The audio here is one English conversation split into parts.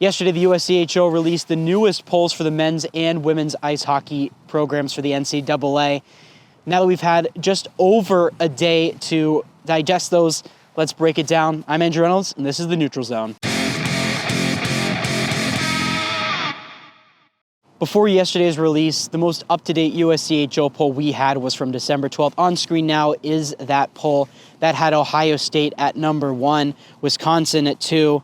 Yesterday, the USCHO released the newest polls for the men's and women's ice hockey programs for the NCAA. Now that we've had just over a day to digest those, let's break it down. I'm Andrew Reynolds, and this is the Neutral Zone. Before yesterday's release, the most up-to-date USCHO poll we had was from December 12th. On screen now is that poll that had Ohio State at number 1, Wisconsin at 2,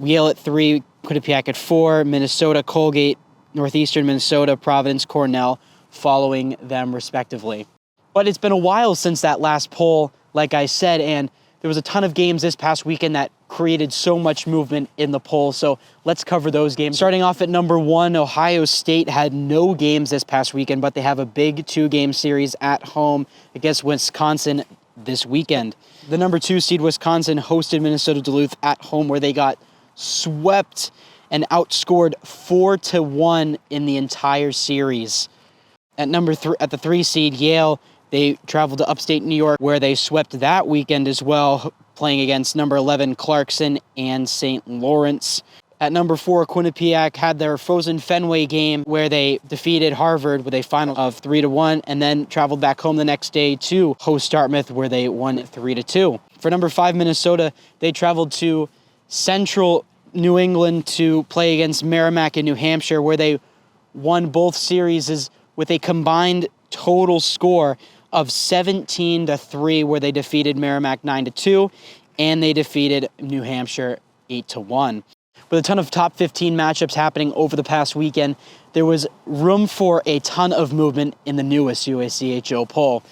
Yale at 3, Quinnipiac at 4, Minnesota, Colgate, Northeastern Minnesota, Providence, Cornell, following them respectively. But it's been a while since that last poll, like I said, and there was a ton of games this past weekend that created so much movement in the poll, so let's cover those games. Starting off at number 1, Ohio State had no games this past weekend, but they have a big 2-game series at home against Wisconsin this weekend. The number 2 seed Wisconsin hosted Minnesota Duluth at home, where they got swept and outscored 4-1 in the entire series. At number 3, at the 3 seed Yale, they traveled to upstate New York, where they swept that weekend as well, playing against number 11 Clarkson and St. Lawrence. At number 4, Quinnipiac had their Frozen Fenway game, where they defeated Harvard with a final of 3-1, and then traveled back home the next day to host Dartmouth, where they won 3-2. For number 5, Minnesota, they traveled to Central New England to play against Merrimack in New Hampshire, where they won both series with a combined total score of 17-3, where they defeated Merrimack 9-2, and they defeated New Hampshire 8-1. With a ton of top 15 matchups happening over the past weekend, there was room for a ton of movement in the newest USCHO poll.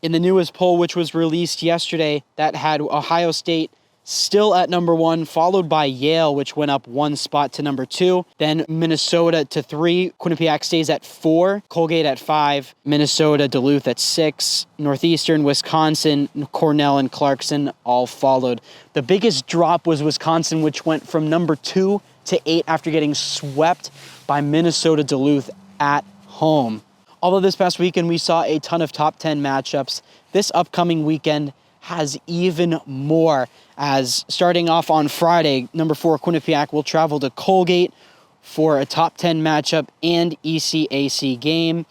In the newest poll, which was released yesterday, that had Ohio State still at number 1, followed by Yale, which went up 1 spot to number 2. Then Minnesota to 3. Quinnipiac stays at 4. Colgate at 5. Minnesota, Duluth at 6. Northeastern, Wisconsin, Cornell, and Clarkson all followed. The biggest drop was Wisconsin, which went from number 2 to 8 after getting swept by Minnesota Duluth at home. Although this past weekend we saw a ton of top 10 matchups, this upcoming weekend has even more, as starting off on Friday, number 4 Quinnipiac will travel to Colgate for a top 10 matchup and ECAC game.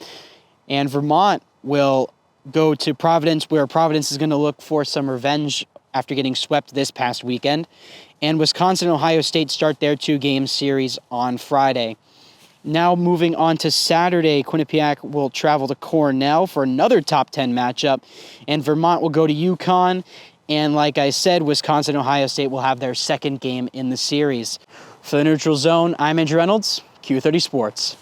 And Vermont will go to Providence, where Providence is going to look for some revenge after getting swept this past weekend. And Wisconsin and Ohio State start their 2-game series on Friday. Now moving on to Saturday, Quinnipiac will travel to Cornell for another top 10 matchup, and Vermont will go to UConn. And like I said, Wisconsin and Ohio State will have their 2nd game in the series. For the Neutral Zone, I'm Andrew Reynolds, Q30 Sports.